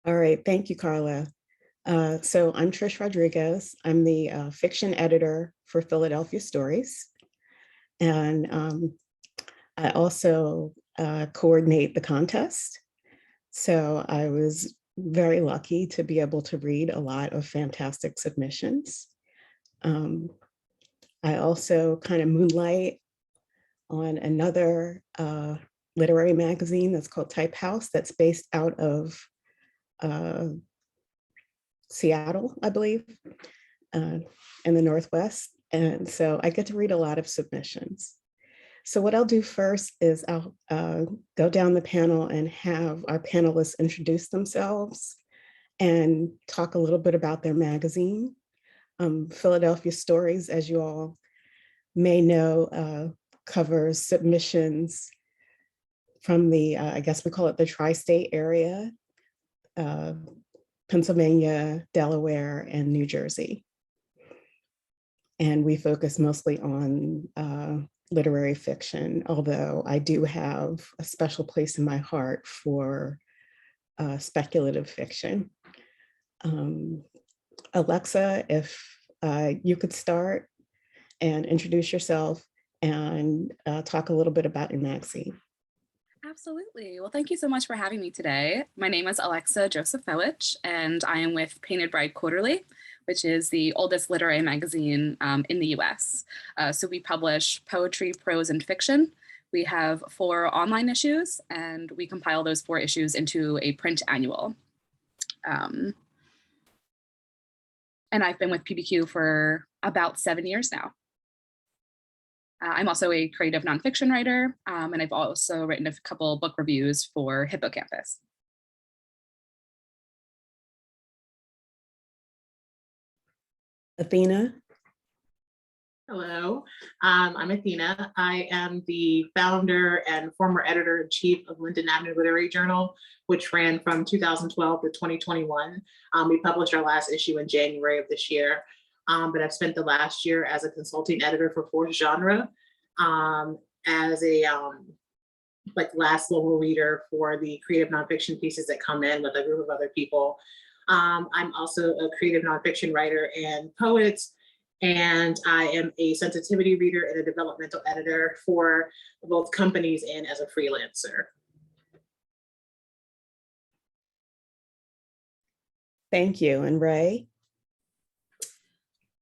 All right, thank you, Carla. So I'm Trish Rodriguez. I'm the fiction editor for Philadelphia Stories. And I also coordinate the contest. So I was very lucky to be able to read a lot of fantastic submissions. I also kind of moonlight on another literary magazine that's called Type House that's based out of Seattle, I believe, in the Northwest. And so I get to read a lot of submissions. So what I'll do first is I'll go down the panel and have our panelists introduce themselves and talk a little bit about their magazine. Philadelphia Stories, as you all may know, covers submissions from the, I guess we call it the tri-state area, Pennsylvania, Delaware, and New Jersey. And we focus mostly on literary fiction, although I do have a special place in my heart for speculative fiction. Alexa, if you could start and introduce yourself and talk a little bit about your magazine. Absolutely. Well, thank you so much for having me today. My name is Alexa Josaphouitch, and I am with Painted Bride Quarterly, which is the oldest literary magazine in the US. So we publish poetry, prose, and fiction. We have 4 online issues, and we compile those 4 issues into a print annual. And I've been with PBQ for about 7 years now. I'm also a creative nonfiction writer, and I've also written a couple book reviews for Hippocampus. Athena. Hello, I'm Athena. I am the founder and former editor-in-chief of Linden Avenue Literary Journal, which ran from 2012 to 2021. We published our last issue in January of this year, but I've spent the last year as a consulting editor for Fourth Genre, as a last level reader for the creative nonfiction pieces that come in with a group of other people. I'm also a creative nonfiction writer and poet, and I am a sensitivity reader and a developmental editor for both companies and as a freelancer. Thank you. And Rae?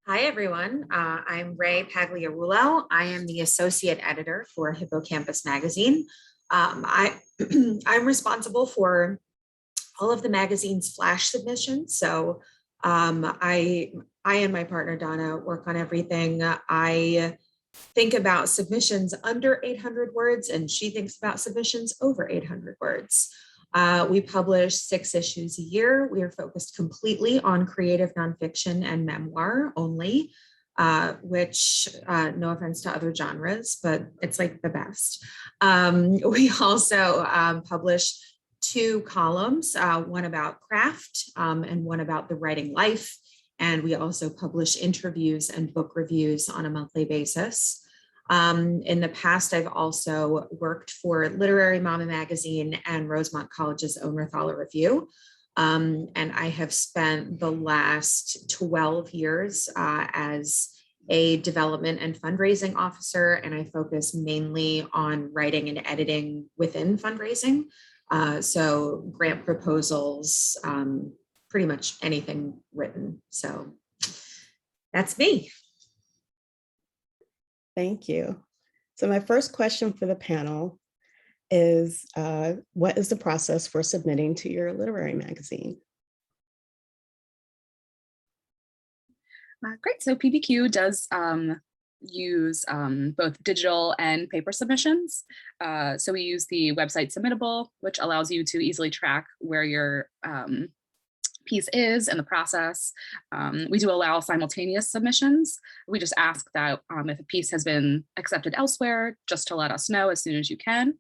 Hi, everyone. I'm Rae Pagliarulo. I am the associate editor for Hippocampus Magazine. I'm responsible for all of the magazine's flash submissions. So I and my partner, Donna, work on everything. I think about submissions under 800 words, and she thinks about submissions over 800 words. We publish 6 issues a year. We are focused completely on creative nonfiction and memoir only, which no offense to other genres, but it's like the best. We also publish 2 columns, one about craft and one about the writing life. And we also publish interviews and book reviews on a monthly basis. In the past, I've also worked for Literary Mama Magazine and Rosemont College's own Rothala Review. And I have spent the last 12 years as a development and fundraising officer, and I focus mainly on writing and editing within fundraising. So grant proposals, pretty much anything written. So that's me. Thank you. So my first question for the panel is, what is the process for submitting to your literary magazine? Great. So PBQ does use both digital and paper submissions. So we use the website Submittable, which allows you to easily track where your piece is in the process. We do allow simultaneous submissions. We just ask that if a piece has been accepted elsewhere, just to let us know as soon as you can.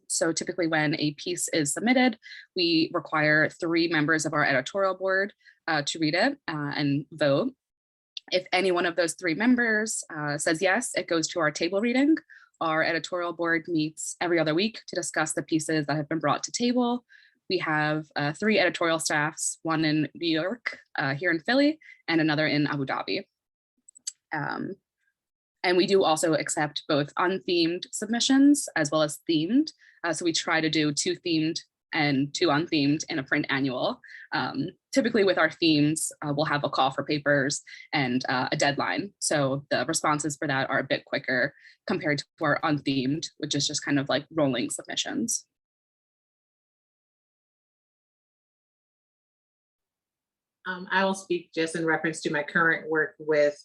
So typically when a piece is submitted, we require 3 members of our editorial board to read it and vote. If any one of those 3 members says yes, it goes to our table reading. Our editorial board meets every other week to discuss the pieces that have been brought to table. We have 3 editorial staffs, one in New York, here in Philly, and another in Abu Dhabi. And we do also accept both unthemed submissions as well as themed. So we try to do 2 themed and 2 unthemed in a print annual. Typically with our themes, we'll have a call for papers and a deadline. So the responses for that are a bit quicker compared to our unthemed, which is just kind of like rolling submissions. I will speak just in reference to my current work with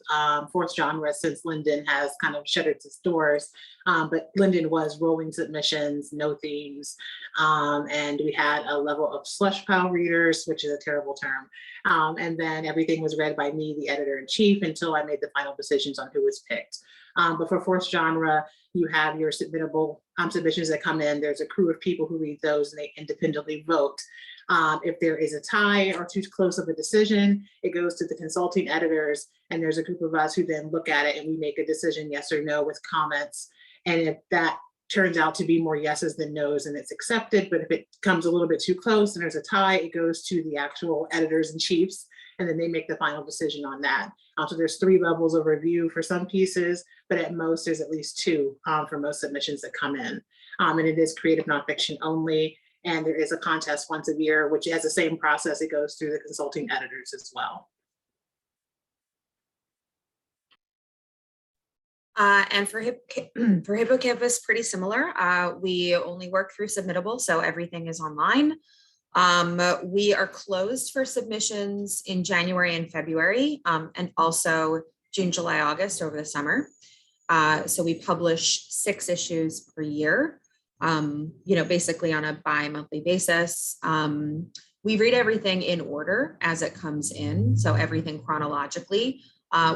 fourth genre, since Linden has kind of shuttered its doors. But Linden was rolling submissions, no themes. And we had a level of slush pile readers, which is a terrible term. And then everything was read by me, the editor-in-chief, until I made the final decisions on who was picked. But for fourth genre, you have your submittable submissions that come in. There's a crew of people who read those and they independently vote. If there is a tie or too close of a decision, it goes to the consulting editors, and there's a group of us who then look at it and we make a decision, yes or no, with comments. And if that turns out to be more yeses than nos, and it's accepted. But if it comes a little bit too close and there's a tie, it goes to the actual editors and chiefs, and then they make the final decision on that. So there's 3 levels of review for some pieces, but at most there's at least 2 for most submissions that come in. And it is creative nonfiction only. And there is a contest once a year, which has the same process. It goes through the consulting editors as well. And for Hippocampus, pretty similar. We only work through Submittable, so everything is online. We are closed for submissions in January and February, and also June, July, August over the summer. So we publish 6 issues per year. Basically on a bi-monthly basis. We read everything in order as it comes in, so everything chronologically,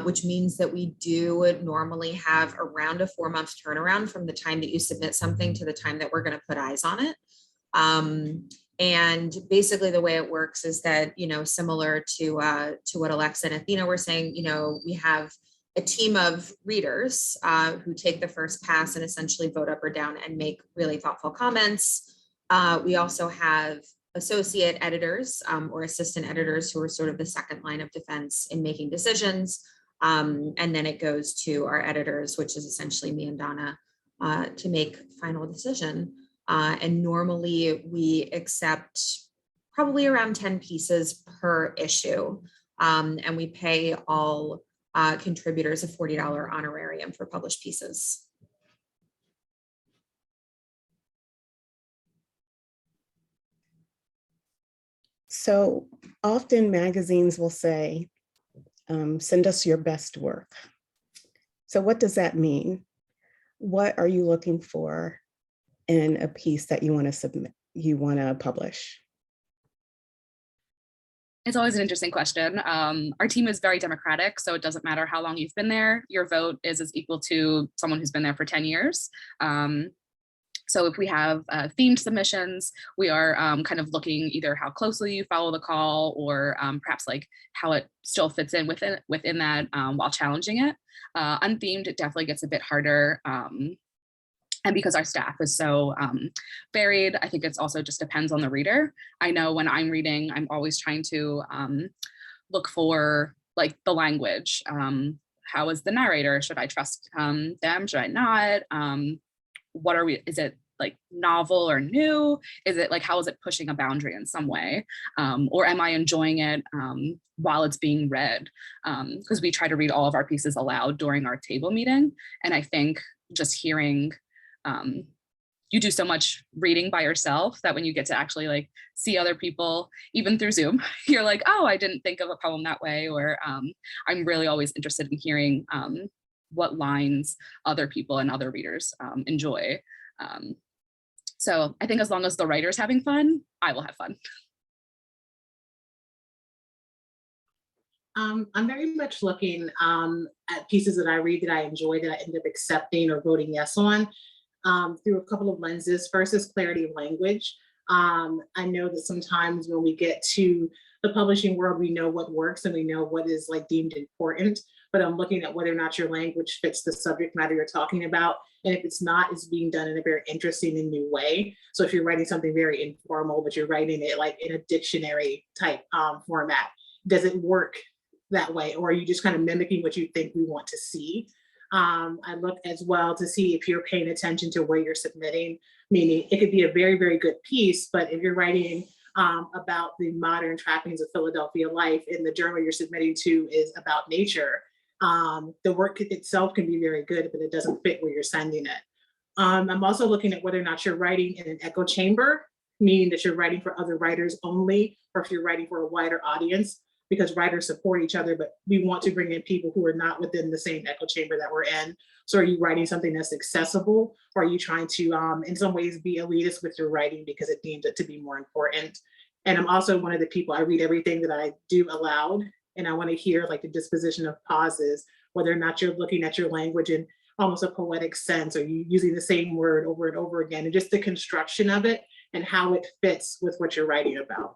which means that we do normally have around a 4-month turnaround from the time that you submit something to the time that we're going to put eyes on it. And basically the way it works is that, similar to what Alexa and Athena were saying, we have a team of readers who take the first pass and essentially vote up or down and make really thoughtful comments. We also have associate editors or assistant editors who are sort of the second line of defense in making decisions. And then it goes to our editors, which is essentially me and Donna, to make final decision. And normally we accept probably around 10 pieces per issue. And we pay all contributors a $40 honorarium for published pieces. So often magazines will say, send us your best work. So what does that mean? What are you looking for in a piece that you want to submit, you want to publish? It's always an interesting question. Our team is very democratic, so it doesn't matter how long you've been there. Your vote is as equal to someone who's been there for 10 years. So if we have themed submissions, we are kind of looking either how closely you follow the call or perhaps like how it still fits in within that while challenging it. Unthemed, it definitely gets a bit harder. And because our staff is so varied, I think it's also just depends on the reader. I know when I'm reading, I'm always trying to look for like the language. How is the narrator? Should I trust them? Should I not? Is it like novel or new? Is it like, how is it pushing a boundary in some way? Or am I enjoying it while it's being read? Because we try to read all of our pieces aloud during our table meeting. And I think just hearing, you do so much reading by yourself that when you get to actually like see other people, even through Zoom, you're like, oh, I didn't think of a poem that way. Or I'm really always interested in hearing what lines other people and other readers enjoy. So I think as long as the writer's having fun, I will have fun. I'm very much looking at pieces that I read that I enjoy, that I end up accepting or voting yes on through a couple of lenses. First is clarity of language. I know that sometimes when we get to the publishing world, we know what works and we know what is like deemed important. but I'm looking at whether or not your language fits the subject matter you're talking about. And if it's not, it's being done in a very interesting and new way. So if you're writing something very informal, but you're writing it like in a dictionary type format, does it work that way? Or are you just kind of mimicking what you think we want to see? I look as well to see if you're paying attention to where you're submitting, meaning it could be a very, very good piece, but if you're writing about the modern trappings of Philadelphia life and the journal you're submitting to is about nature, the work itself can be very good, but it doesn't fit where you're sending it. I'm also looking at whether or not you're writing in an echo chamber, meaning that you're writing for other writers only, or if you're writing for a wider audience, because writers support each other, but we want to bring in people who are not within the same echo chamber that we're in. So are you writing something that's accessible, or are you trying to, in some ways, be elitist with your writing because it deems it to be more important? And I'm also one of the people, I read everything that I do aloud, and I want to hear like the disposition of pauses, whether or not you're looking at your language in almost a poetic sense, or you using the same word over and over again, and just the construction of it and how it fits with what you're writing about.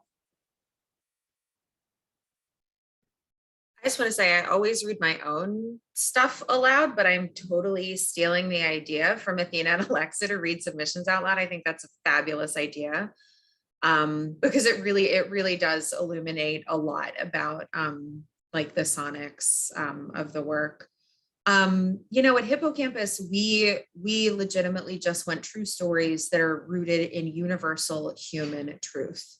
I just want to say I always read my own stuff aloud, but I'm totally stealing the idea from Athena and Alexa to read submissions out loud. I think that's a fabulous idea, because it really does illuminate a lot about like the sonics of the work. You know, at Hippocampus, we legitimately just want true stories that are rooted in universal human truth.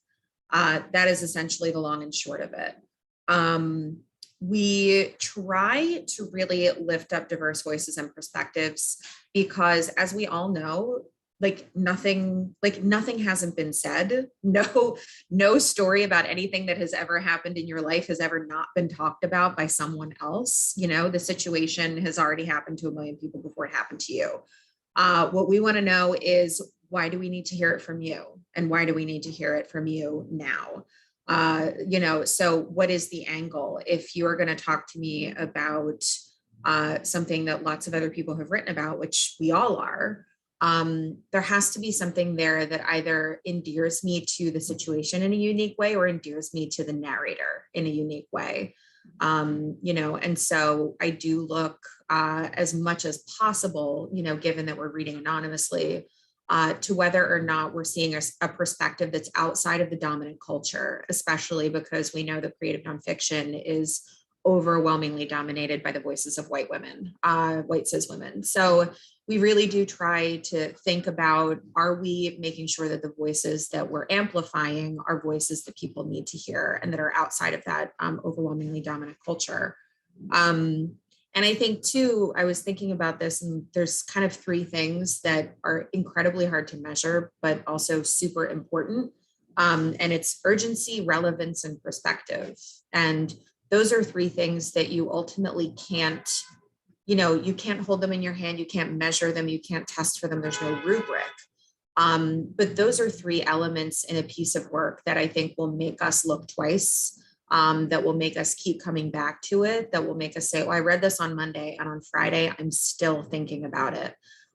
That is essentially the long and short of it. We try to really lift up diverse voices and perspectives because, as we all know, nothing hasn't been said. No story about anything that has ever happened in your life has ever not been talked about by someone else. You know, the situation has already happened to a million people before it happened to you. What we want to know is, why do we need to hear it from you? And why do we need to hear it from you now? You know, so what is the angle? If you are going to talk to me about something that lots of other people have written about, which we all are, there has to be something there that either endears me to the situation in a unique way or endears me to the narrator in a unique way. You know, and so I do look as much as possible, you know, given that we're reading anonymously, to whether or not we're seeing a perspective that's outside of the dominant culture, especially because we know that creative nonfiction is overwhelmingly dominated by the voices of white women, white cis women. So we really do try to think about, are we making sure that the voices that we're amplifying are voices that people need to hear and that are outside of that overwhelmingly dominant culture? And I think too, I was thinking about this, and there's kind of three things that are incredibly hard to measure, but also super important. And it's urgency, relevance, and perspective. And those are three things that you ultimately can't, you know, you can't hold them in your hand, you can't measure them, you can't test for them, there's no rubric. But those are three elements in a piece of work that I think will make us look twice, that will make us keep coming back to it, that will make us say, oh, I read this on Monday, and on Friday, I'm still thinking about it.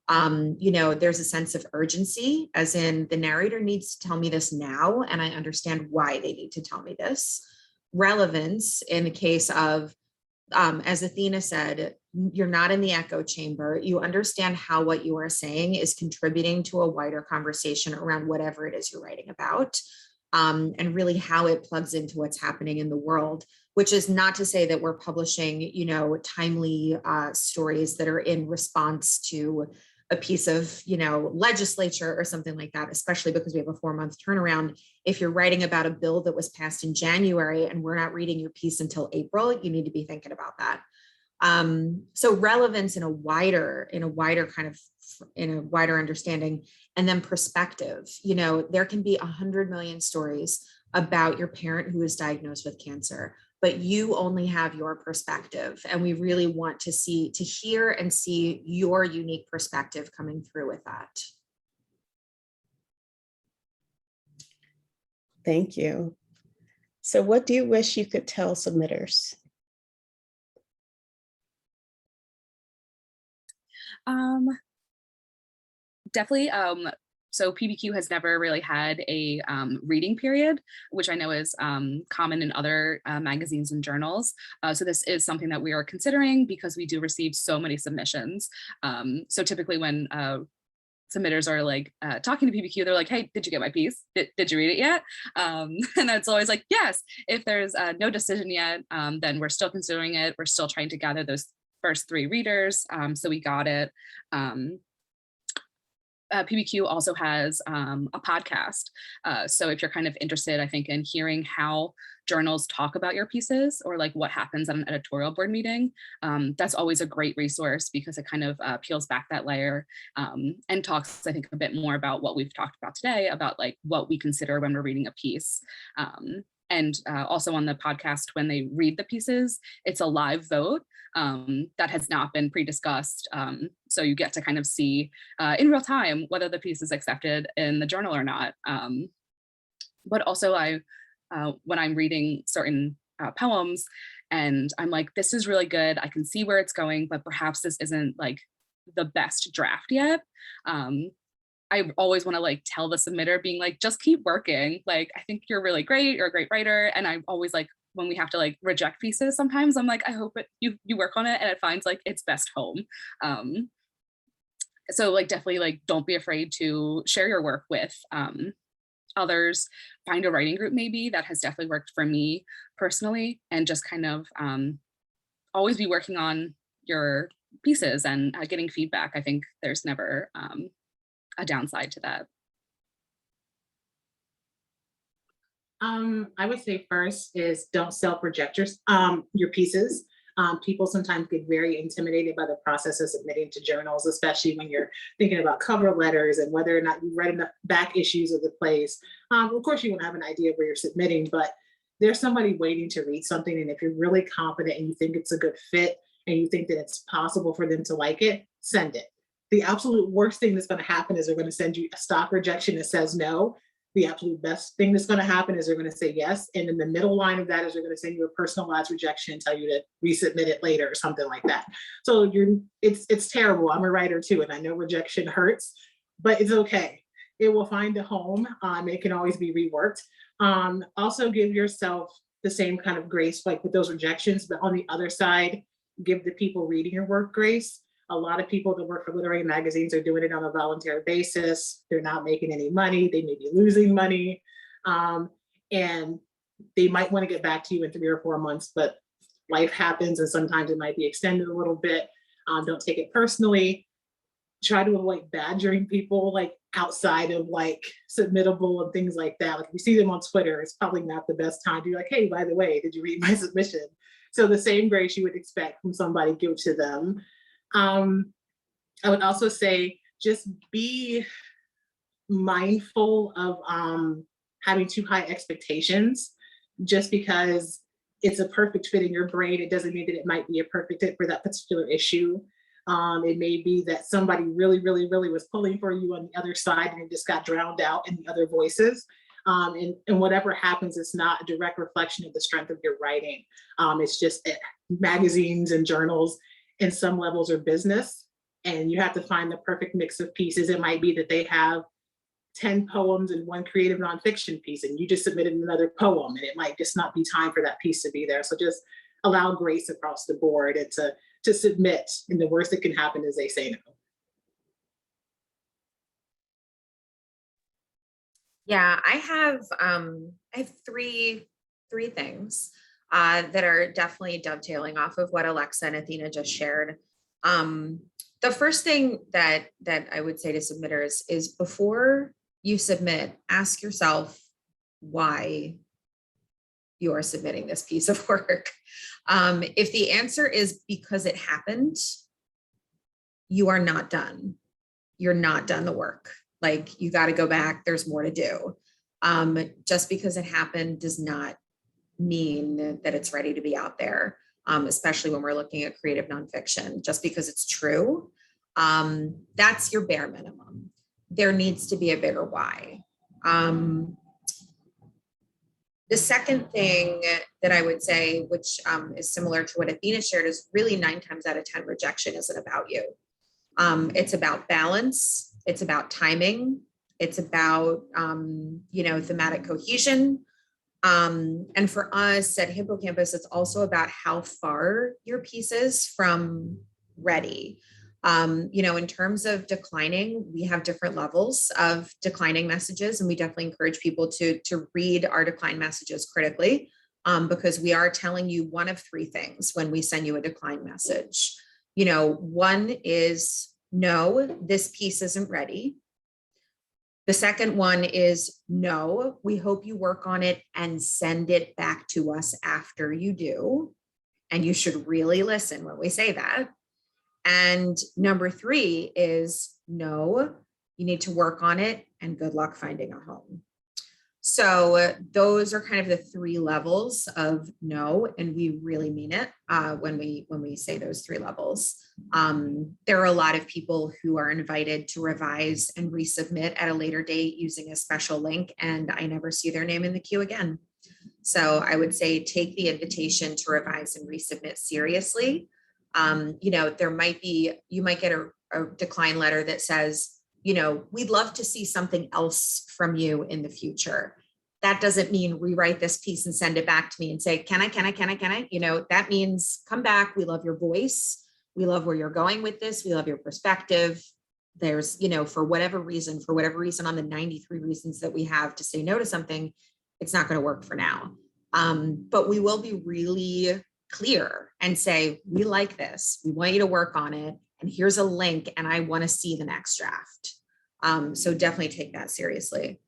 You know, there's a sense of urgency, as in the narrator needs to tell me this now, and I understand why they need to tell me this. Relevance, in the case of, as Athena said, you're not in the echo chamber. You understand how what you are saying is contributing to a wider conversation around whatever it is you're writing about. And really how it plugs into what's happening in the world, which is not to say that we're publishing, you know, timely stories that are in response to a piece of, you know, legislature or something like that, especially because we have a 4-month turnaround. If you're writing about a bill that was passed in January and we're not reading your piece until April, you need to be thinking about that. So relevance in a wider understanding, and then perspective. You know, there can be 100 million stories about your parent who is diagnosed with cancer, but you only have your perspective. And we really want to hear and see your unique perspective coming through with that. Thank you. So what do you wish you could tell submitters? Definitely So PBQ has never really had a reading period, which I know is common in other magazines and journals. So this is something that we are considering because we do receive so many submissions. So typically when submitters are like talking to PBQ, they're like, hey, did you get my piece? Did you read it yet? And it's always like, yes. If there's no decision yet, then we're still considering it. We're still trying to gather those first 3 readers. So we got it. PBQ also has a podcast. So if you're kind of interested, I think, in hearing how journals talk about your pieces or like what happens at an editorial board meeting, that's always a great resource because it kind of peels back that layer and talks, I think, a bit more about what we've talked about today, about like what we consider when we're reading a piece. And also on the podcast, when they read the pieces, it's a live vote that has not been pre-discussed. So you get to kind of see in real time whether the piece is accepted in the journal or not. But also when I'm reading certain poems and I'm like, this is really good, I can see where it's going, but perhaps this isn't like the best draft yet. I always want to like tell the submitter, being like, just keep working. Like, I think you're really great. You're a great writer. And I'm always like, when we have to like reject pieces, sometimes I'm like, I hope you work on it and it finds like its best home. So like, definitely like, don't be afraid to share your work with others. Find a writing group maybe. That has definitely worked for me personally, and just kind of always be working on your pieces and getting feedback. I think there's never a downside to that. I would say first is don't self-reject your pieces. People sometimes get very intimidated by the process of submitting to journals, especially when you're thinking about cover letters and whether or not you've read enough back issues of the place. Of course, you won't have an idea of where you're submitting, but there's somebody waiting to read something. And if you're really confident and you think it's a good fit and you think that it's possible for them to like it, send it. The absolute worst thing that's going to happen is they're going to send you a stock rejection that says no. The absolute best thing that's going to happen is they're going to say yes. And in the middle line of that is they're going to send you a personalized rejection and tell you to resubmit it later or something like that. So it's terrible. I'm a writer too, and I know rejection hurts, but it's okay. It will find a home. It can always be reworked. Also give yourself the same kind of grace like with those rejections, but on the other side, give the people reading your work grace. A lot of people that work for literary magazines are doing it on a voluntary basis. They're not making any money. They may be losing money. And they might want to get back to you in 3 or 4 months, but life happens and sometimes it might be extended a little bit. Don't take it personally. Try to avoid badgering people like outside of like submittable and things like that. Like if you see them on Twitter, it's probably not the best time to be like, hey, by the way, did you read my submission? So the same grace you would expect from somebody, give to them. I would also say just be mindful of having too high expectations. Just because it's a perfect fit in your brain, it doesn't mean that it might be a perfect fit for that particular issue. It may be that somebody really, really, really was pulling for you on the other side and it just got drowned out in the other voices. And whatever happens, it's not a direct reflection of the strength of your writing. It's just magazines and journals in some levels are business, and you have to find the perfect mix of pieces. It might be that they have 10 poems and 1 creative nonfiction piece, and you just submitted another poem, and it might just not be time for that piece to be there. So just allow grace across the board and to submit, and the worst that can happen is they say no. Yeah, I have 3 things that are definitely dovetailing off of what Alexa and Athena just shared. The first thing that I would say to submitters is before you submit, ask yourself why you are submitting this piece of work. If the answer is because it happened, you are not done. You're not done the work. Like, you got to go back. There's more to do. Just because it happened does not mean that it's ready to be out there, especially when we're looking at creative nonfiction. Just because it's true, that's your bare minimum. There needs to be a bigger why. The second thing that I would say, which is similar to what Athena shared, is really 9 times out of 10 rejection isn't about you. It's about balance. It's about timing. It's about, thematic cohesion. And for us at Hippocampus, it's also about how far your piece is from ready. In terms of declining, we have different levels of declining messages, and we definitely encourage people to read our decline messages critically, because we are telling you one of three things when we send you a decline message. One is, no, this piece isn't ready. The second one is, no, we hope you work on it and send it back to us after you do. And you should really listen when we say that. And number three is, no, you need to work on it and good luck finding a home. So those are kind of the three levels of no, and we really mean it when we say those three levels. There are a lot of people who are invited to revise and resubmit at a later date using a special link, and I never see their name in the queue again. So I would say take the invitation to revise and resubmit seriously. You might get a decline letter that says, we'd love to see something else from you in the future. That doesn't mean rewrite this piece and send it back to me and say, can I? That means come back. We love your voice. We love where you're going with this. We love your perspective. There's, for whatever reason on the 93 reasons that we have to say no to something, it's not going to work for now. But we will be really clear and say, we like this. We want you to work on it. And here's a link, and I want to see the next draft. So definitely take that seriously.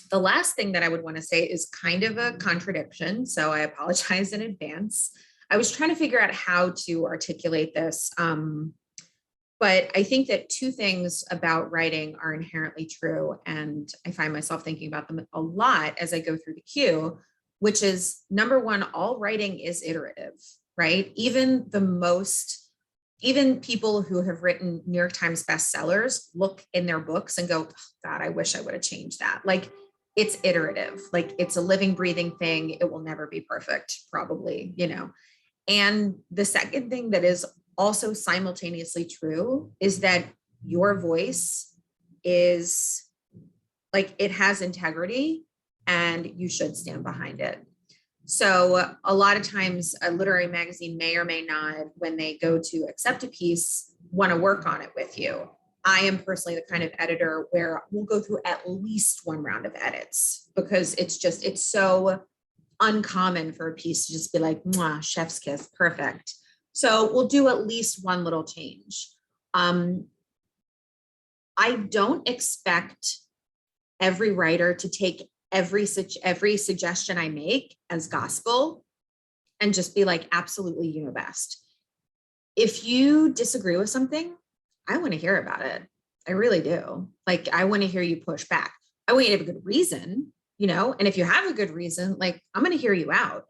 The last thing that I would want to say is kind of a contradiction, so I apologize in advance. I was trying to figure out how to articulate this, but I think that two things about writing are inherently true, and I find myself thinking about them a lot as I go through the queue, which is, number one, all writing is iterative, right? Even people who have written New York Times bestsellers look in their books and go, oh, God, I wish I would have changed that. Like, it's iterative, like it's a living, breathing thing. It will never be perfect, probably, And the second thing that is also simultaneously true is that your voice is like, it has integrity and you should stand behind it. So a lot of times a literary magazine may or may not, when they go to accept a piece, want to work on it with you. I am personally the kind of editor where we'll go through at least one round of edits, because it's so uncommon for a piece to just be like, mwah, chef's kiss, perfect. So we'll do at least one little change. I don't expect every writer to take every suggestion I make as gospel and just be like, absolutely, you know best. If you disagree with something, I want to hear about it. I really do. Like, I want to hear you push back. I want you to have a good reason, and if you have a good reason, like, I'm going to hear you out.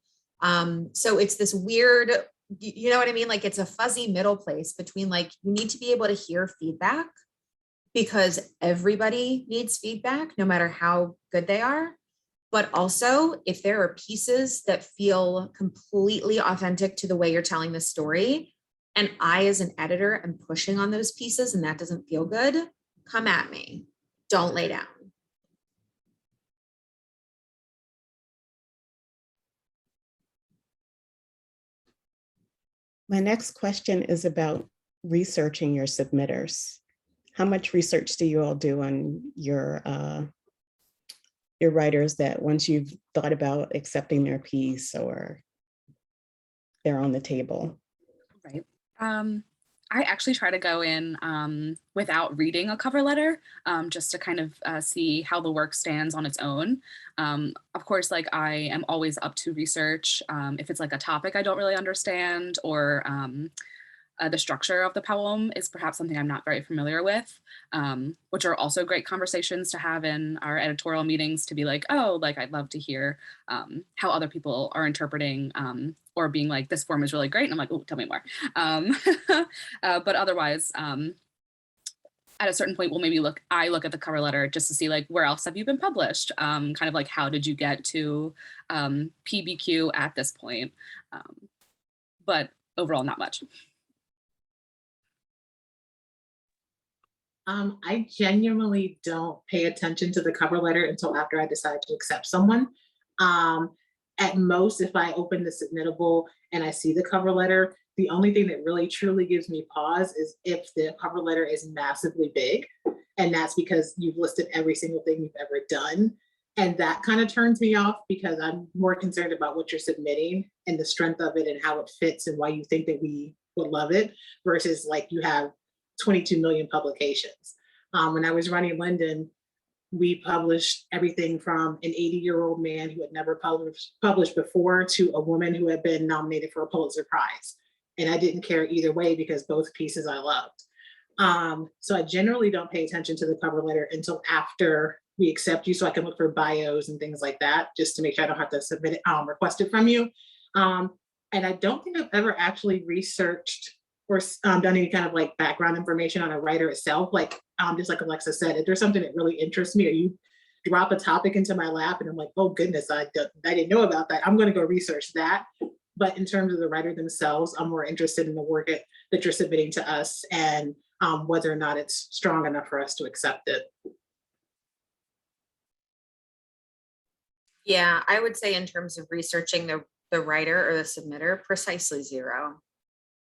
So it's this weird, you know what I mean? Like, it's a fuzzy middle place between, like, you need to be able to hear feedback, because everybody needs feedback, no matter how good they are. But also, if there are pieces that feel completely authentic to the way you're telling the story, and I, as an editor, am pushing on those pieces and that doesn't feel good, come at me. Don't lay down. My next question is about researching your submitters. How much research do you all do on your writers, that once you've thought about accepting their piece or they're on the table? Right. I actually try to go in without reading a cover letter, just to kind of see how the work stands on its own. Of course, like, I am always up to research if it's like a topic I don't really understand, or the structure of the poem is perhaps something I'm not very familiar with, which are also great conversations to have in our editorial meetings, to be like, oh, like, I'd love to hear how other people are interpreting, or being like, this form is really great. And I'm like, oh, tell me more. But otherwise, at a certain point, I look at the cover letter just to see, like, where else have you been published? Kind of like, how did you get to PBQ at this point? But overall, not much. I genuinely don't pay attention to the cover letter until after I decide to accept someone. At most, if I open the submittable and I see the cover letter, the only thing that really truly gives me pause is if the cover letter is massively big. And that's because you've listed every single thing you've ever done. And that kind of turns me off because I'm more concerned about what you're submitting and the strength of it and how it fits and why you think that we would love it versus like you have 22 million publications. When I was running Linden, we published everything from an 80-year-old man who had never published before to a woman who had been nominated for a Pulitzer Prize. And I didn't care either way because both pieces I loved. So I generally don't pay attention to the cover letter until after we accept you, so I can look for bios and things like that, just to make sure I don't have to submit it, request it from you. And I don't think I've ever actually researched or done any kind of like background information on a writer itself. Like, just like Alexa said, if there's something that really interests me or you drop a topic into my lap and I'm like, oh goodness, I didn't know about that, I'm gonna go research that. But in terms of the writer themselves, I'm more interested in the work that you're submitting to us and whether or not it's strong enough for us to accept it. Yeah, I would say in terms of researching the writer or the submitter, precisely zero.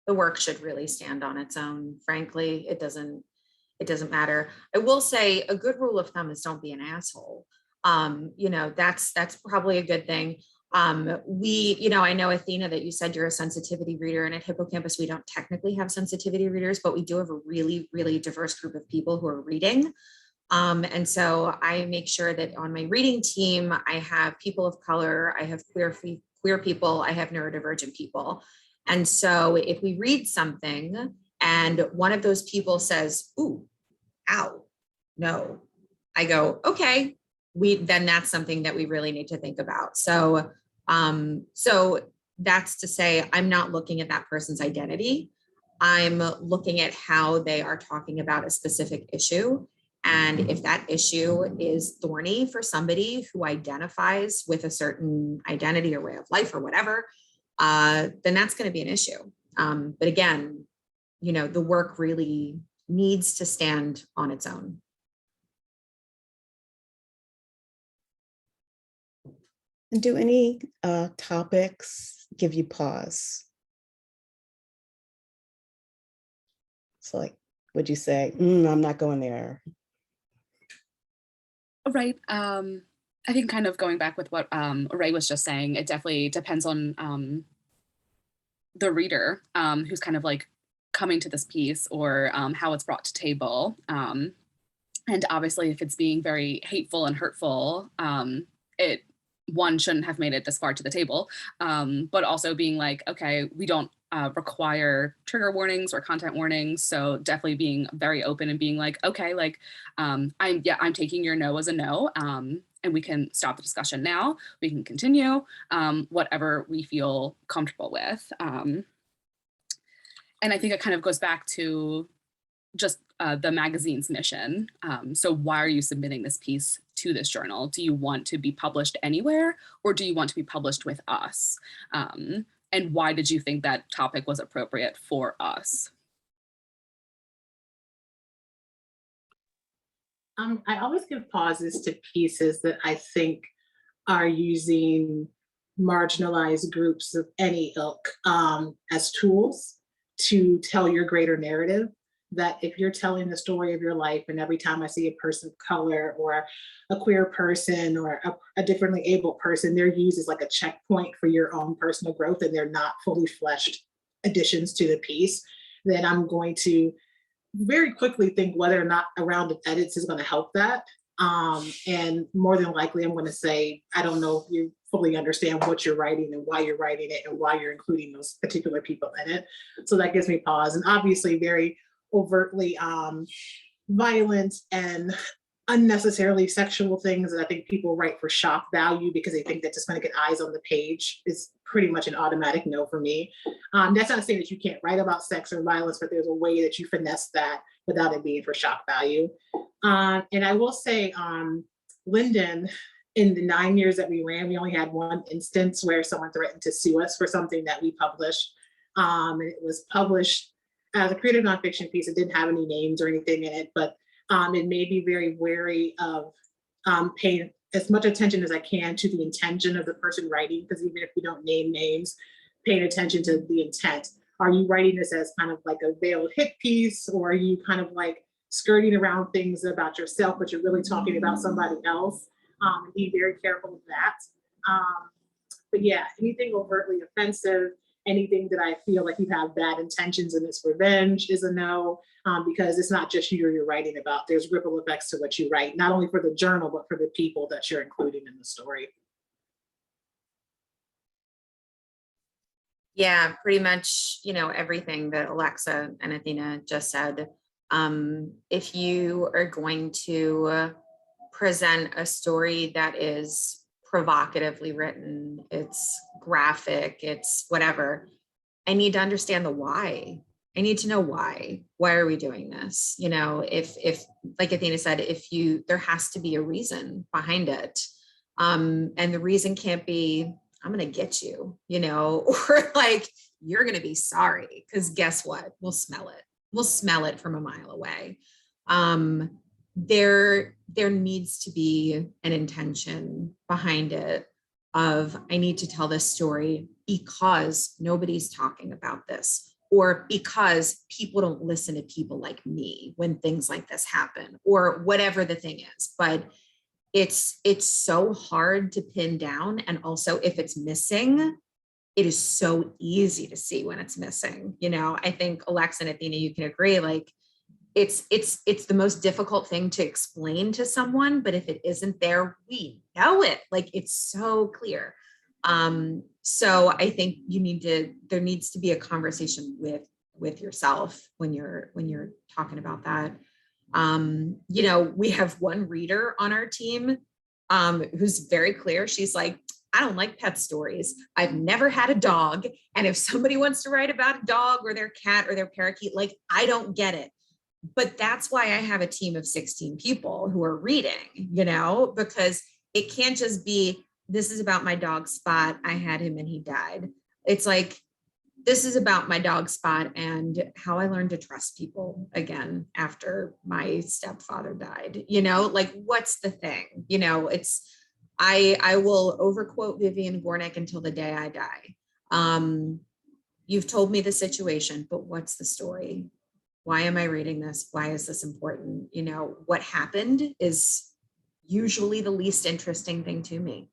The work should really stand on its own. Frankly, it doesn't matter. I will say a good rule of thumb is don't be an asshole. That's probably a good thing. I know, Athena, that you said you're a sensitivity reader, and at Hippocampus, we don't technically have sensitivity readers, but we do have a really, really diverse group of people who are reading. And so I make sure that on my reading team, I have people of color, I have queer people, I have neurodivergent people. And so if we read something and one of those people says, ooh, ow, no, I go, okay, then that's something that we really need to think about. So that's to say, I'm not looking at that person's identity. I'm looking at how they are talking about a specific issue. And if that issue is thorny for somebody who identifies with a certain identity or way of life or whatever, then that's going to be an issue. But again, the work really needs to stand on its own. And do any topics give you pause? So like, would you say, I'm not going there? Right. I think kind of going back with what Rae was just saying, it definitely depends on the reader who's kind of like coming to this piece or how it's brought to table. And obviously, if it's being very hateful and hurtful, one shouldn't have made it this far to the table, but also being like, okay, we don't require trigger warnings or content warnings. So definitely being very open and being like, okay, like, I'm taking your no as a no. And we can stop the discussion now. We can continue, whatever we feel comfortable with. And I think it kind of goes back to just the magazine's mission. So why are you submitting this piece to this journal? Do you want to be published anywhere, or do you want to be published with us? And why did you think that topic was appropriate for us? I always give pauses to pieces that I think are using marginalized groups of any ilk as tools to tell your greater narrative. That if you're telling the story of your life, and every time I see a person of color or a queer person or a differently able person, they're used as like a checkpoint for your own personal growth, and they're not fully fleshed additions to the piece, then I'm going to very quickly think whether or not a round of edits is going to help that. And more than likely, I'm going to say, I don't know if you fully understand what you're writing and why you're writing it and why you're including those particular people in it. So that gives me pause. And obviously very overtly violent and unnecessarily sexual things that I think people write for shock value because they think that's just going to get eyes on the page is pretty much an automatic no for me. That's not saying that you can't write about sex or violence, but there's a way that you finesse that without it being for shock value. And I will say, Linden, in the 9 years that we ran, we only had one instance where someone threatened to sue us for something that we published. And it was published as a creative nonfiction piece. It didn't have any names or anything in it, but It made me very wary of paying as much attention as I can to the intention of the person writing, because even if you don't name names, paying attention to the intent. Are you writing this as kind of like a veiled hit piece, or are you kind of like skirting around things about yourself, but you're really talking about somebody else? Be very careful of that. But yeah, anything overtly offensive, anything that I feel like you have bad intentions and it's revenge is a no, because it's not just you you're writing about. There's ripple effects to what you write, not only for the journal, but for the people that you're including in the story. Yeah, pretty much, everything that Alexa and Athena just said. If you are going to present a story that is provocatively written, it's graphic, it's whatever, I need to understand the why. I need to know why. Why are we doing this? If like Athena said, there has to be a reason behind it. And the reason can't be, I'm going to get you, or like, you're going to be sorry, because guess what? We'll smell it. We'll smell it from a mile away. There needs to be an intention behind it of, I need to tell this story because nobody's talking about this, or because people don't listen to people like me when things like this happen, or whatever the thing is. But it's so hard to pin down. And also, if it's missing, it is so easy to see when it's missing. I think Alexa and Athena, you can agree, like it's the most difficult thing to explain to someone, but if it isn't there, we know it. Like, it's so clear. So I think there needs to be a conversation with yourself when you're talking about that. We have one reader on our team who's very clear. She's like, I don't like pet stories. I've never had a dog. And if somebody wants to write about a dog or their cat or their parakeet, like, I don't get it. But that's why I have a team of 16 people who are reading, because it can't just be, this is about my dog Spot. I had him and he died. It's like, this is about my dog Spot and how I learned to trust people again after my stepfather died. Like, what's the thing? I will overquote Vivian Gornick until the day I die. You've told me the situation, but what's the story? Why am I reading this? Why is this important? What happened is usually the least interesting thing to me.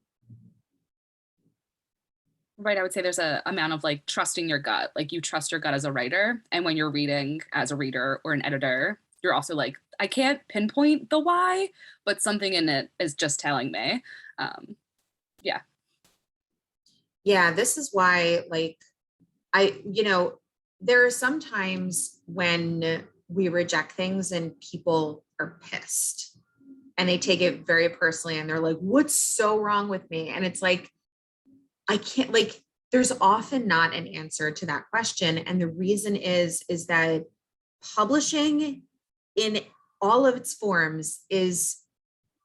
Right, I would say there's a amount of like trusting your gut, like you trust your gut as a writer. And when you're reading as a reader or an editor, you're also like, I can't pinpoint the why, but something in it is just telling me. Yeah. Yeah, this is why, like, there are some times when we reject things and people are pissed and they take it very personally and they're like, what's so wrong with me? And it's like, I can't, like, there's often not an answer to that question. And the reason is that publishing in all of its forms is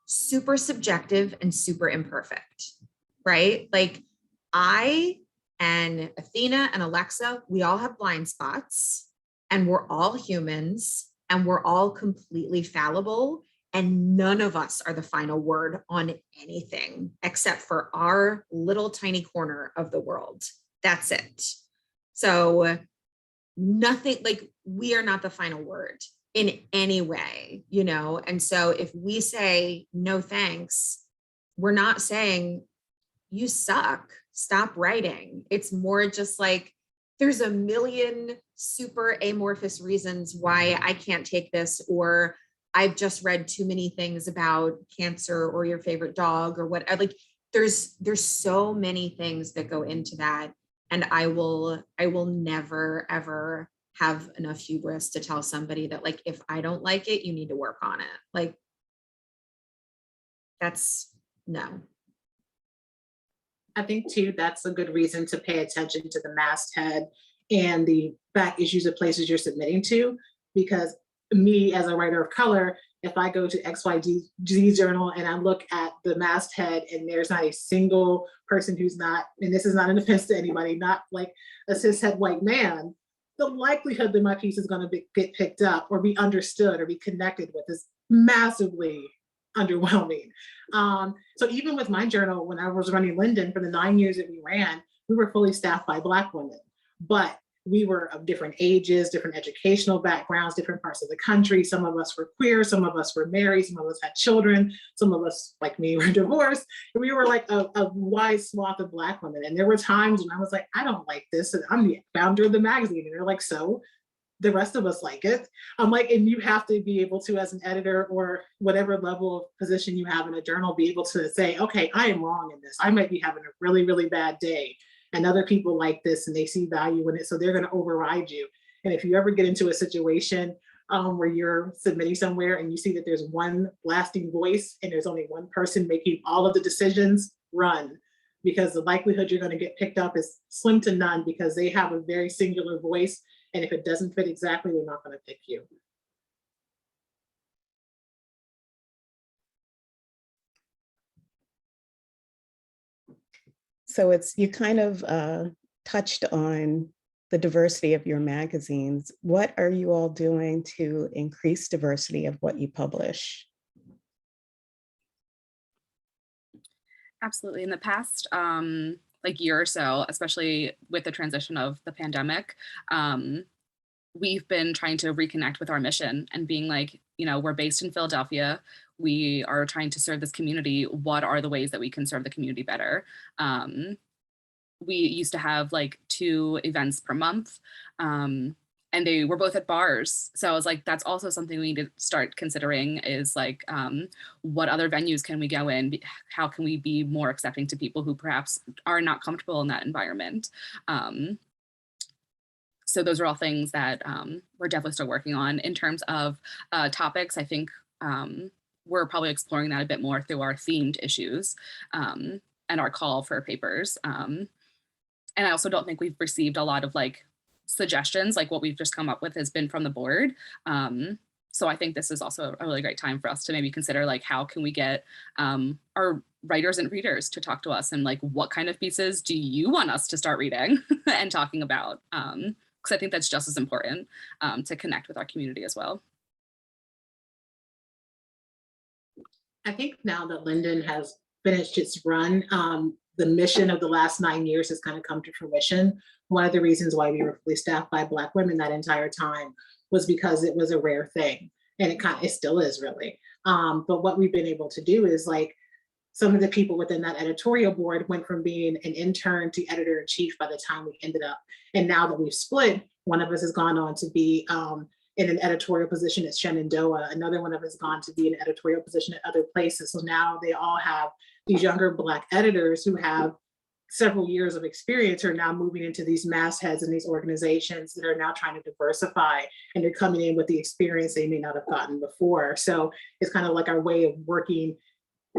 super subjective and super imperfect, right? Like, I and Athena and Alexa, we all have blind spots and we're all humans and we're all completely fallible. And none of us are the final word on anything except for our little tiny corner of the world. That's it. So nothing, like, we are not the final word in any way, And so if we say no thanks, we're not saying you suck, stop writing. It's more just like, there's a million super amorphous reasons why I can't take this, or I've just read too many things about cancer or your favorite dog or what. Like, there's so many things that go into that. And I will never, ever have enough hubris to tell somebody that, like, if I don't like it, you need to work on it. Like, that's no. I think too, that's a good reason to pay attention to the masthead and the back issues of places you're submitting to, because me as a writer of color, if I go to XYZ journal and I look at the masthead and there's not a single person who's not, and this is not an offense to anybody, not like a cishet white man, the likelihood that my piece is going to get picked up or be understood or be connected with is massively underwhelming. So even with my journal, when I was running Linden for the 9 years that we ran, we were fully staffed by Black women, but we were of different ages, different educational backgrounds, different parts of the country. Some of us were queer, some of us were married, some of us had children, some of us, like me, were divorced. And we were like a wide swath of Black women. And there were times when I was like, I don't like this. And I'm the founder of the magazine. And they're like, so the rest of us like it. I'm like, and you have to be able to, as an editor or whatever level of position you have in a journal, be able to say, okay, I am wrong in this. I might be having a really, really bad day. And other people like this and they see value in it. So they're going to override you. And if you ever get into a situation where you're submitting somewhere and you see that there's one lasting voice and there's only one person making all of the decisions, run. Because the likelihood you're going to get picked up is slim to none, because they have a very singular voice. And if it doesn't fit exactly, they're not going to pick you. So you kind of touched on the diversity of your magazines. What are you all doing to increase diversity of what you publish? Absolutely. In the past, like year or so, especially with the transition of the pandemic, we've been trying to reconnect with our mission and being like, we're based in Philadelphia. We are trying to serve this community. What are the ways that we can serve the community better? We used to have like 2 events per month, and they were both at bars. So I was like, that's also something we need to start considering, is like, what other venues can we go in? How can we be more accepting to people who perhaps are not comfortable in that environment? So those are all things that we're definitely still working on. In terms of topics, I think we're probably exploring that a bit more through our themed issues and our call for papers. And I also don't think we've received a lot of like suggestions. Like what we've just come up with has been from the board. So I think this is also a really great time for us to maybe consider like, how can we get our writers and readers to talk to us, and like, what kind of pieces do you want us to start reading and talking about? Because I think that's just as important to connect with our community as well. I think now that Linden has finished its run, the mission of the last 9 years has kind of come to fruition. One of the reasons why we were fully staffed by Black women that entire time was because it was a rare thing, and it still is, really. But what we've been able to do is, like, some of the people within that editorial board went from being an intern to editor-in-chief by the time we ended up. And now that we've split, one of us has gone on to be in an editorial position at Shenandoah. Another one of us has gone to be in an editorial position at other places. So now they all have these younger Black editors who have several years of experience are now moving into these mastheads and these organizations that are now trying to diversify, and they're coming in with the experience they may not have gotten before. So it's kind of like our way of working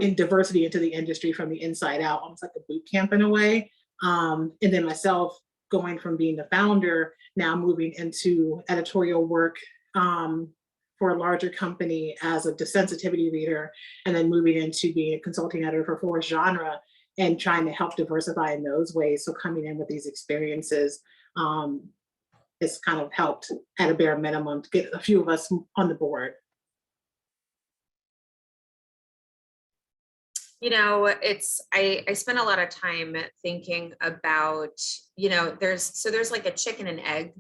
in diversity into the industry from the inside out, almost like a boot camp in a way. And then myself going from being the founder, now moving into editorial work for a larger company as a desensitivity reader, and then moving into being a consulting editor for Forest Genre and trying to help diversify in those ways. So coming in with these experiences has kind of helped at a bare minimum to get a few of us on the board. I spend a lot of time thinking about, there's like a chicken and egg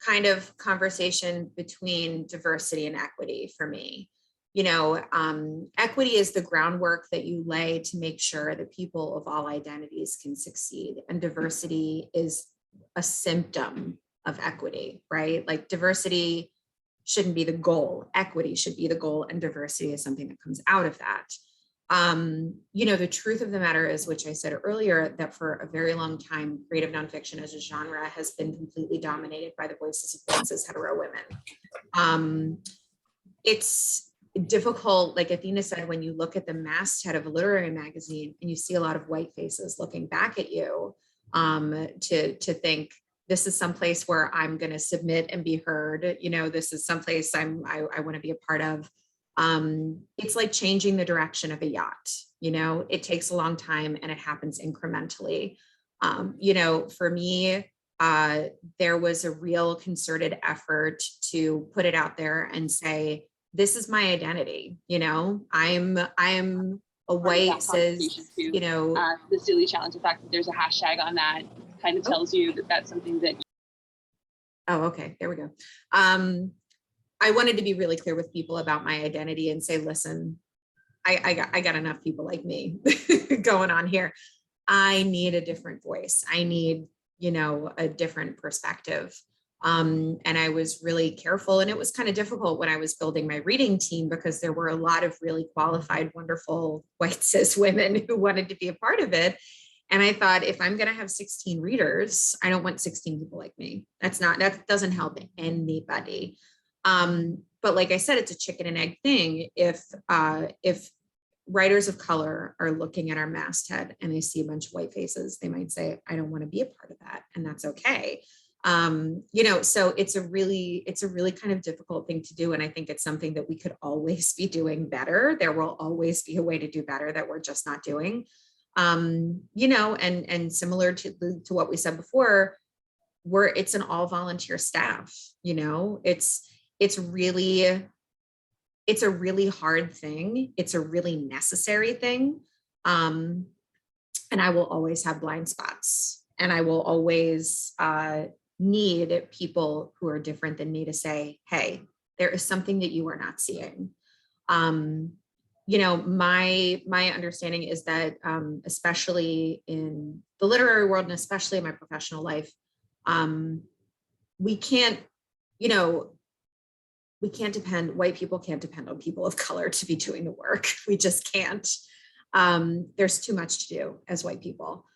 kind of conversation between diversity and equity for me. Equity is the groundwork that you lay to make sure that people of all identities can succeed, and diversity is a symptom of equity, right? Like, diversity shouldn't be the goal, equity should be the goal, and diversity is something that comes out of that. The truth of the matter is, which I said earlier, that for a very long time, creative nonfiction as a genre has been completely dominated by the voices of white cis hetero women. It's difficult, like Athena said, when you look at the masthead of a literary magazine and you see a lot of white faces looking back at you, to think, this is someplace where I'm going to submit and be heard. This is someplace I want to be a part of. It's like changing the direction of a yacht. It takes a long time and it happens incrementally. For me, there was a real concerted effort to put it out there and say, this is my identity, you know, I'm a white cis, you know. The Silly Challenge, the fact that there's a hashtag on that kind of tells you that that's something that. Oh, okay, there we go. I wanted to be really clear with people about my identity and say, listen, I got enough people like me going on here. I need a different voice. I need, you know, a different perspective. And I was really careful, and it was kind of difficult when I was building my reading team because there were a lot of really qualified, wonderful white cis women who wanted to be a part of it. And I thought, if I'm going to have 16 readers, I don't want 16 people like me. That doesn't help anybody. But like I said, it's a chicken and egg thing. If writers of color are looking at our masthead and they see a bunch of white faces, they might say, I don't want to be a part of that. And that's okay. You know, so it's a really kind of difficult thing to do. And I think it's something that we could always be doing better. There will always be a way to do better that we're just not doing. You know, and similar to what we said before, it's an all volunteer staff, you know, it's a really hard thing. It's a really necessary thing. And I will always have blind spots, and I will always need people who are different than me to say, hey, there is something that you are not seeing. You know, my understanding is that, especially in the literary world and especially in my professional life, we can't, you know, white people can't depend on people of color to be doing the work. We just can't. There's too much to do as white people.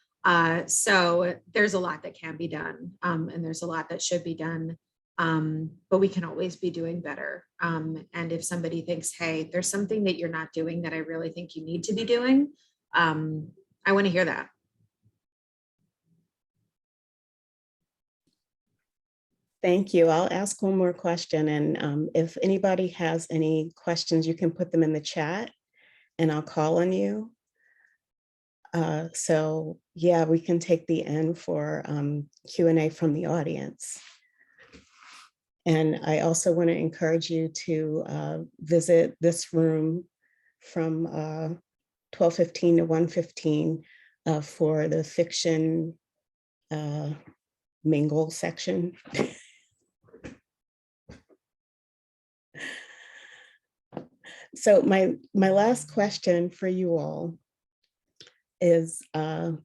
So there's a lot that can be done, and there's a lot that should be done. But we can always be doing better. And if somebody thinks, hey, there's something that you're not doing that I really think you need to be doing, I want to hear that. Thank you. I'll ask one more question. And if anybody has any questions, you can put them in the chat and I'll call on you. So yeah, we can take the end for Q&A from the audience. And I also want to encourage you to visit this room from 12:15 to 1:15 for the fiction mingle section. So my last question for you all is about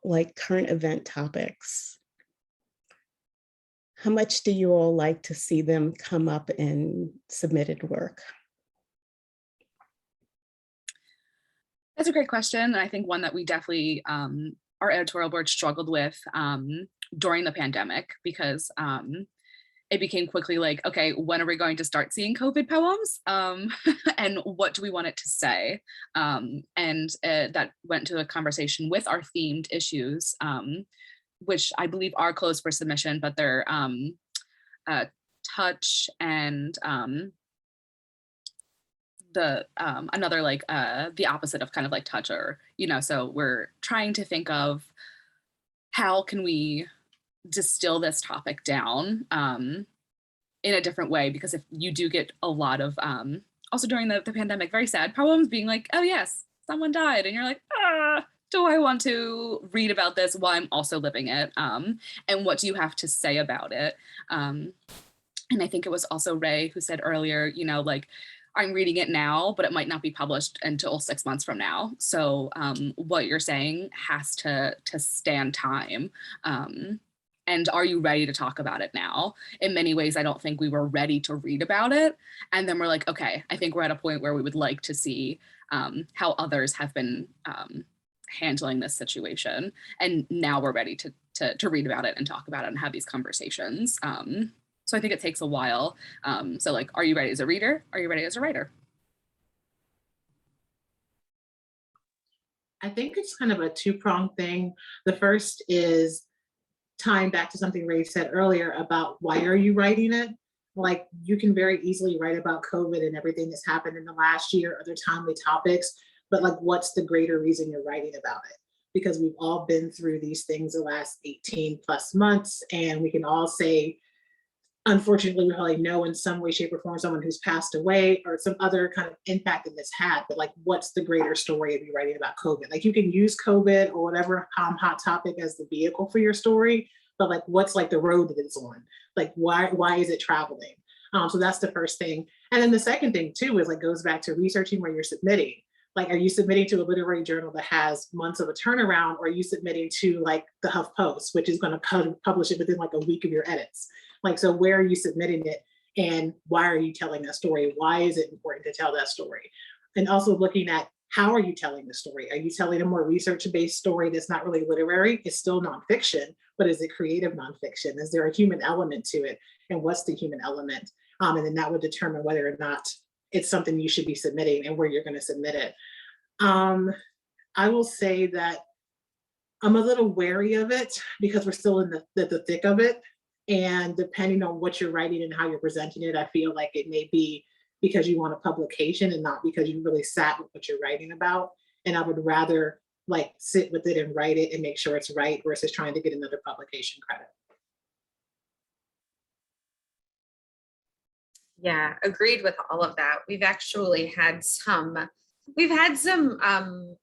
like current event topics. How much do you all like to see them come up in submitted work? That's a great question. And I think one that we definitely, our editorial board struggled with during the pandemic, because it became quickly like, okay, when are we going to start seeing COVID poems? And what do we want it to say? And that went to a conversation with our themed issues, which I believe are closed for submission, but they're touch and another like the opposite of kind of like touch, or, you know, so we're trying to think of how can we distill this topic down in a different way, because if you do get a lot of also during the pandemic, very sad poems being like, oh yes, someone died, and you're like, do I want to read about this while I'm also living it? And what do you have to say about it? And I think it was also Rae who said earlier, you know, like, I'm reading it now, but it might not be published until 6 months from now. So what you're saying has to stand time. And are you ready to talk about it now? In many ways, I don't think we were ready to read about it. And then we're like, okay, I think we're at a point where we would like to see how others have been handling this situation. And now we're ready to read about it and talk about it and have these conversations. So I think it takes a while. So like, are you ready as a reader? Are you ready as a writer? I think it's kind of a two-pronged thing. The first is tying back to something Rae said earlier about why are you writing it? Like, you can very easily write about COVID and everything that's happened in the last year, other timely topics, but like, what's the greater reason you're writing about it? Because we've all been through these things the last 18 plus months, and we can all say, unfortunately, we probably know in some way, shape, or form someone who's passed away or some other kind of impact that this had. But like, what's the greater story of you writing about COVID? Like, you can use COVID or whatever hot topic as the vehicle for your story, but like, what's like the road that it's on? Like, why is it traveling? So that's the first thing. And then the second thing too is like goes back to researching where you're submitting. Like, are you submitting to a literary journal that has months of a turnaround, or are you submitting to like the HuffPost, which is going to publish it within like a week of your edits? Like, so where are you submitting it, and why are you telling that story? Why is it important to tell that story? And also looking at how are you telling the story? Are you telling a more research-based story that's not really literary? It's still nonfiction, but is it creative nonfiction? Is there a human element to it? And what's the human element? And then that would determine whether or not it's something you should be submitting and where you're going to submit it. I will say that I'm a little wary of it because we're still in the thick of it. And depending on what you're writing and how you're presenting it, I feel like it may be because you want a publication and not because you really sat with what you're writing about. And I would rather like sit with it and write it and make sure it's right versus trying to get another publication credit. Yeah, agreed with all of that. We've actually had some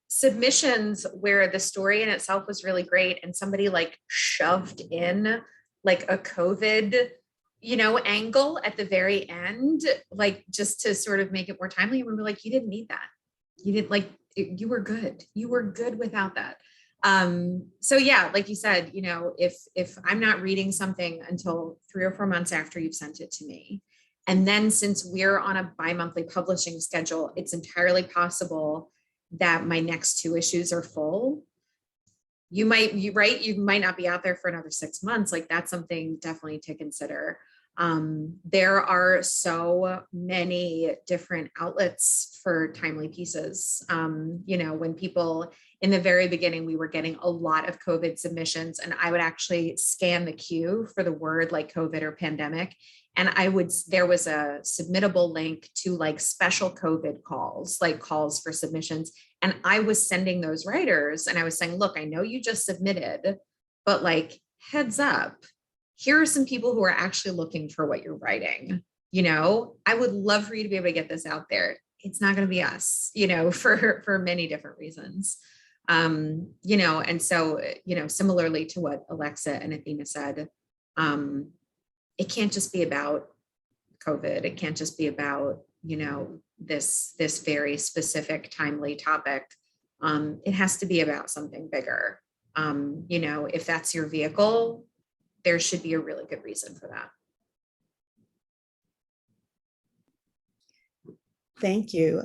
submissions where the story in itself was really great and somebody like shoved in like a COVID, angle at the very end, like just to sort of make it more timely. And we were like, you didn't need that. You didn't you were good. You were good without that. So yeah, like you said, if I'm not reading something until 3 or 4 months after you've sent it to me, and then since we're on a bi-monthly publishing schedule, it's entirely possible that my next 2 issues are full. You might not be out there for another 6 months. Like, that's something definitely to consider. There are so many different outlets for timely pieces. When people in the very beginning, we were getting a lot of COVID submissions, and I would actually scan the queue for the word like COVID or pandemic. And there was a submittable link to like special COVID calls, like calls for submissions. And I was sending those writers and I was saying, look, I know you just submitted, but like, heads up, here are some people who are actually looking for what you're writing. I would love for you to be able to get this out there. It's not going to be us, for many different reasons. And so, similarly to what Alexa and Athena said, it can't just be about COVID. It can't just be about, this very specific timely topic. It has to be about something bigger. If that's your vehicle, there should be a really good reason for that. Thank you.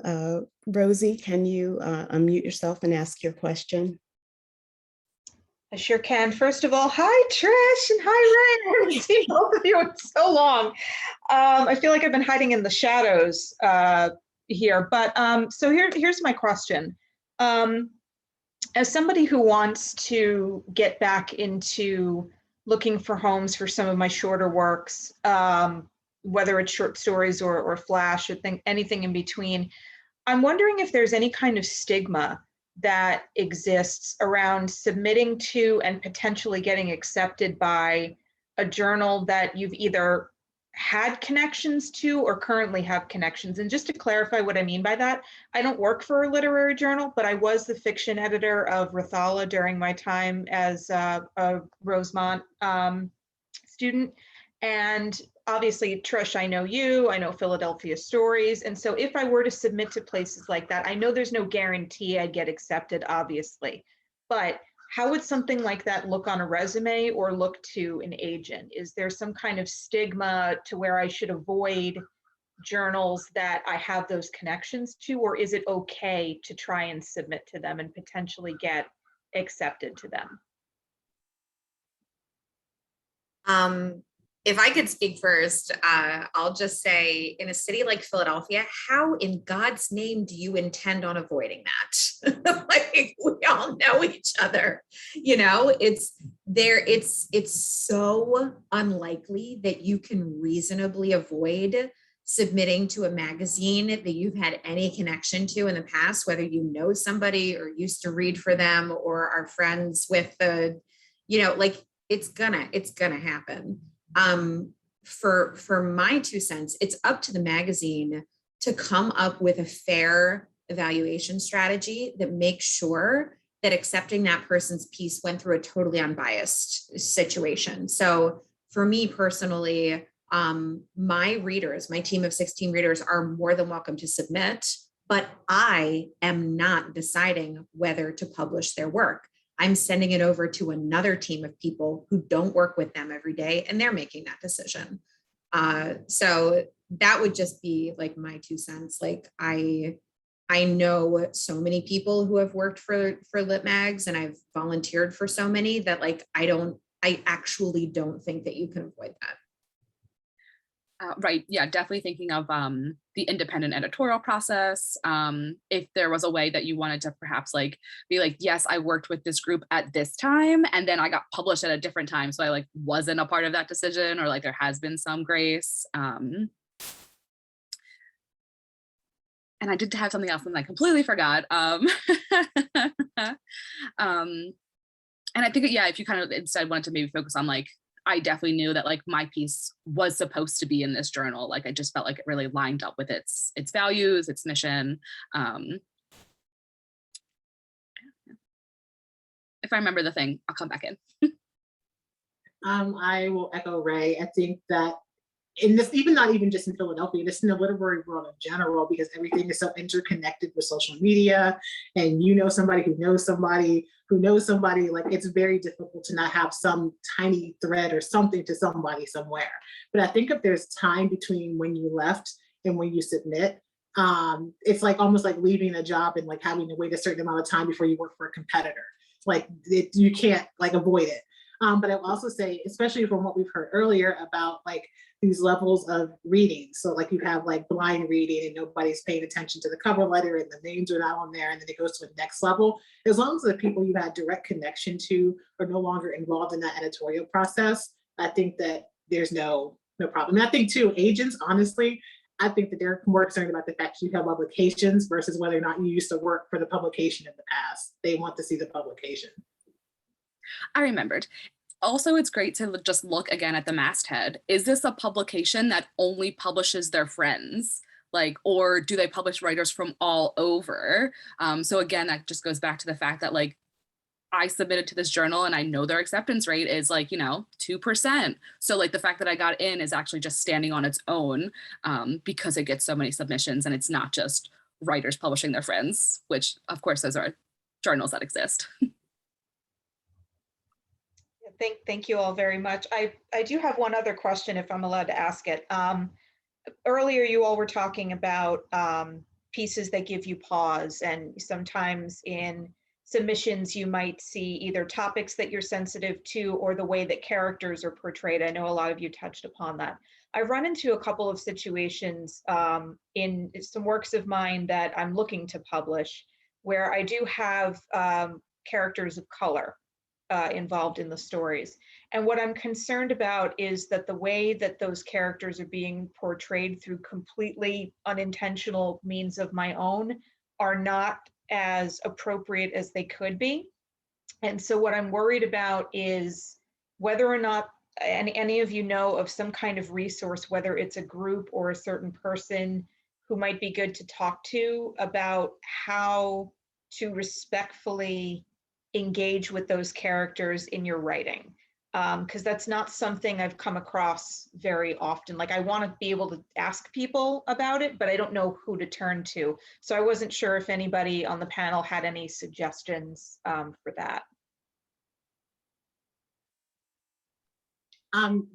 Rosie, can you unmute yourself and ask your question? I sure can. First of all, hi, Trish, and hi, Rae. I haven't seen both of you in so long. I feel like I've been hiding in the shadows here, but so here's my question. As somebody who wants to get back into looking for homes for some of my shorter works, whether it's short stories or flash or anything in between, I'm wondering if there's any kind of stigma that exists around submitting to and potentially getting accepted by a journal that you've either had connections to or currently have connections. And just to clarify what I mean by that, I don't work for a literary journal, but I was the fiction editor of Rathala during my time as a Rosemont student. And obviously, Trish, I know you, I know Philadelphia Stories. And so if I were to submit to places like that, I know there's no guarantee I'd get accepted, obviously, but how would something like that look on a resume or look to an agent? Is there some kind of stigma to where I should avoid journals that I have those connections to, or is it okay to try and submit to them and potentially get accepted to them? If I could speak first, I'll just say, in a city like Philadelphia, how in God's name do you intend on avoiding that? Like, we all know each other, it's so unlikely that you can reasonably avoid submitting to a magazine that you've had any connection to in the past, whether you know somebody or used to read for them or are friends with the, it's gonna happen. for my 2 cents, it's up to the magazine to come up with a fair evaluation strategy that makes sure that accepting that person's piece went through a totally unbiased situation. So for me personally, my readers, my team of 16 readers are more than welcome to submit, but I am not deciding whether to publish their work. I'm sending it over to another team of people who don't work with them every day, and they're making that decision. So that would just be like my 2 cents. Like I know so many people who have worked for Lit Mags, and I've volunteered for so many that like I actually don't think that you can avoid that. Right. Yeah, definitely thinking of the independent editorial process. If there was a way that you wanted to perhaps like be like, yes, I worked with this group at this time, and then I got published at a different time. So I like wasn't a part of that decision, or like there has been some grace. And I did have something else and I completely forgot. And I think, yeah, if you kind of instead wanted to maybe focus on like, I definitely knew that like my piece was supposed to be in this journal. Like I just felt like it really lined up with its values, its mission. If I remember the thing, I'll come back in. I will echo Rae. I think that in this, even not even just in Philadelphia, just in the literary world in general, because everything is so interconnected with social media, and you know somebody who knows somebody who knows somebody, like it's very difficult to not have some tiny thread or something to somebody somewhere. But I think if there's time between when you left and when you submit, it's like almost like leaving a job and like having to wait a certain amount of time before you work for a competitor. Like you can't like avoid it. But I will also say, especially from what we've heard earlier about like these levels of reading. So like you have like blind reading and nobody's paying attention to the cover letter and the names are not on there, and then it goes to the next level. As long as the people you had direct connection to are no longer involved in that editorial process, I think that there's no problem. And I think too, agents, honestly, I think that they're more concerned about the fact that you have publications versus whether or not you used to work for the publication in the past. They want to see the publication. I remembered. Also, it's great to just look again at the masthead. Is this a publication that only publishes their friends? Like, or do they publish writers from all over? So again, that just goes back to the fact that like, I submitted to this journal and I know their acceptance rate is like, 2%. So like the fact that I got in is actually just standing on its own because it gets so many submissions, and it's not just writers publishing their friends, which of course those are journals that exist. Thank you all very much. I do have one other question if I'm allowed to ask it. Earlier, you all were talking about pieces that give you pause, and sometimes in submissions, you might see either topics that you're sensitive to or the way that characters are portrayed. I know a lot of you touched upon that. I've run into a couple of situations in some works of mine that I'm looking to publish where I do have characters of color involved in the stories. And what I'm concerned about is that the way that those characters are being portrayed through completely unintentional means of my own are not as appropriate as they could be. And so what I'm worried about is whether or not any of you know of some kind of resource, whether it's a group or a certain person who might be good to talk to about how to respectfully engage with those characters in your writing. Because that's not something I've come across very often. Like I want to be able to ask people about it, but I don't know who to turn to. So I wasn't sure if anybody on the panel had any suggestions for that.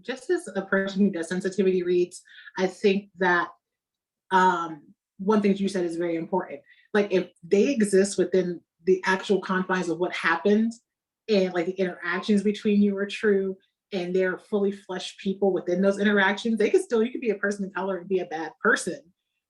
Just as a person who does sensitivity reads, I think that one thing you said is very important. Like if they exist within the actual confines of what happened, and like the interactions between you are true, and they're fully fleshed people within those interactions, you could be a person of color and be a bad person.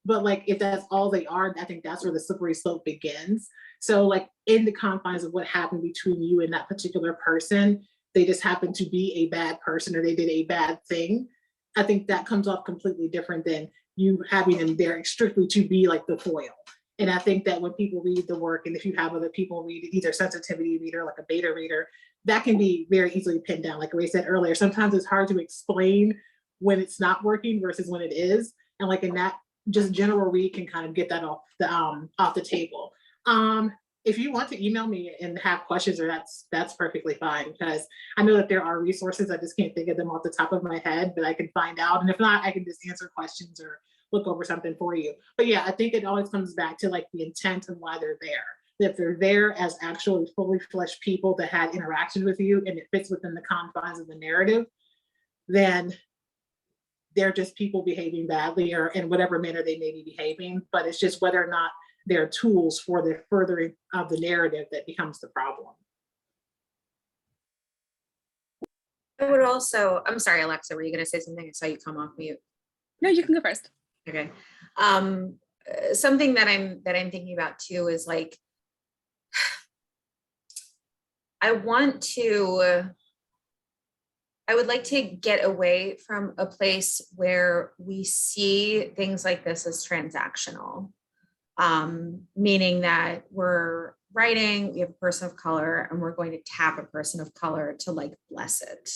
But like if that's all they are, I think that's where the slippery slope begins. So like in the confines of what happened between you and that particular person, they just happen to be a bad person or they did a bad thing. I think that comes off completely different than you having them there strictly to be like the foil. And I think that when people read the work, and if you have other people read it, either sensitivity reader, like a beta reader, that can be very easily pinned down. Like Rae said earlier, sometimes it's hard to explain when it's not working versus when it is. And like in that just general read can kind of get that off the table. If you want to email me and have questions, or that's perfectly fine, because I know that there are resources. I just can't think of them off the top of my head, but I can find out. And if not, I can just answer questions or look over something for you. But yeah, I think it always comes back to like the intent of why they're there. If they're there as actually fully fleshed people that had interactions with you and it fits within the confines of the narrative, then they're just people behaving badly or in whatever manner they may be behaving. But it's just whether or not they're tools for the furthering of the narrative that becomes the problem. I would also, I'm sorry, Alexa, were you going to say something? I saw you come off mute. No, you can go first. Okay. Something that I'm thinking about too is like, I would like to get away from a place where we see things like this as transactional, meaning that we're writing, we have a person of color, and we're going to tap a person of color to like bless it.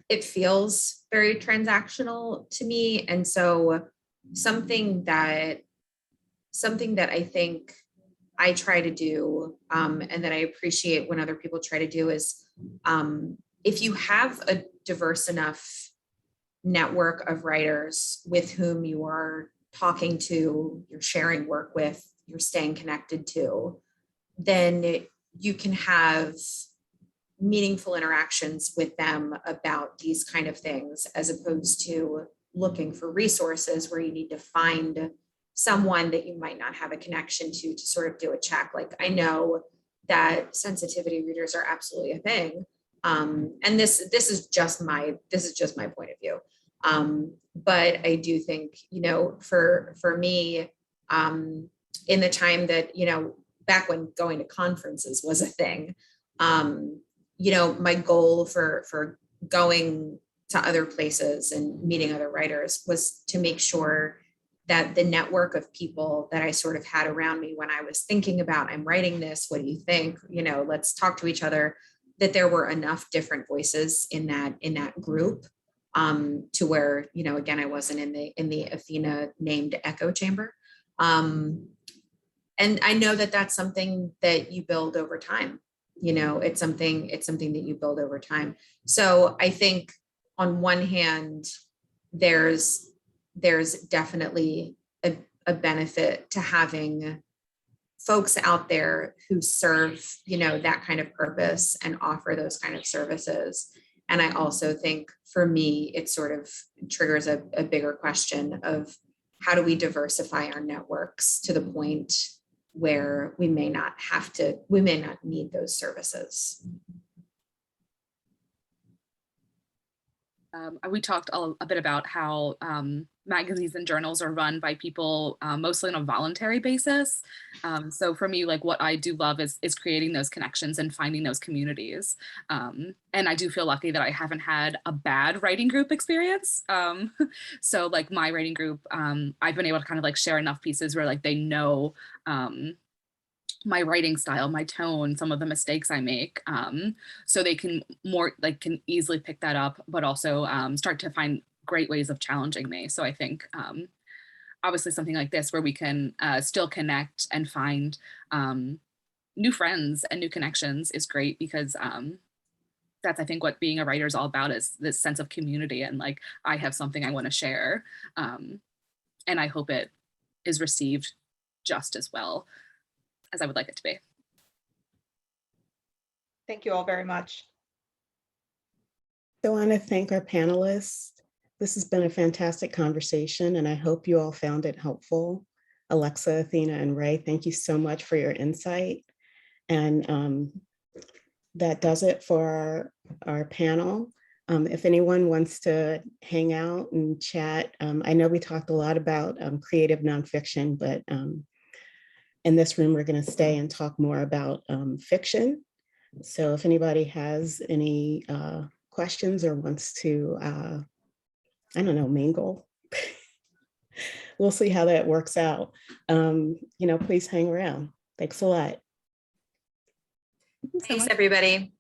It feels very transactional to me. And so something that I think I try to do, and that I appreciate when other people try to do is, if you have a diverse enough network of writers with whom you are talking to, you're sharing work with, you're staying connected to, then you can have meaningful interactions with them about these kind of things, as opposed to looking for resources where you need to find someone that you might not have a connection to sort of do a check. Like, I know that sensitivity readers are absolutely a thing. And this is just my point of view. But I do think, you know, for me, in the time that, you know, back when going to conferences was a thing, you know, my goal for going to other places and meeting other writers was to make sure that the network of people that I sort of had around me when I was thinking about, I'm writing this, what do you think? You know, let's talk to each other, that there were enough different voices in that group, to where, you know, again, I wasn't in the Athena named echo chamber. And I know that that's something that you build over time. You know, it's something that you build over time. So I think on one hand, there's definitely a benefit to having folks out there who serve, you know, that kind of purpose and offer those kind of services. And I also think for me, it sort of triggers a bigger question of how do we diversify our networks to the point where we may not need those services. We talked a bit about how magazines and journals are run by people mostly on a voluntary basis. So for me, like what I do love is creating those connections and finding those communities. And I do feel lucky that I haven't had a bad writing group experience. So like my writing group, I've been able to kind of like share enough pieces where like they know my writing style, my tone, some of the mistakes I make. So they can easily pick that up, but also start to find great ways of challenging me. So I think obviously something like this where we can still connect and find new friends and new connections is great, because that's, I think, what being a writer is all about, is this sense of community and like, I have something I want to share. And I hope it is received just as well as I would like it to be. Thank you all very much. So I want to thank our panelists. This has been a fantastic conversation, and I hope you all found it helpful. Alexa, Athena, and Rae, thank you so much for your insight. And that does it for our panel. If anyone wants to hang out and chat, I know we talked a lot about creative nonfiction, but in this room, we're going to stay and talk more about fiction. So if anybody has any questions or wants to, I don't know, mingle, we'll see how that works out. You know, please hang around. Thanks a lot. Thanks, everybody.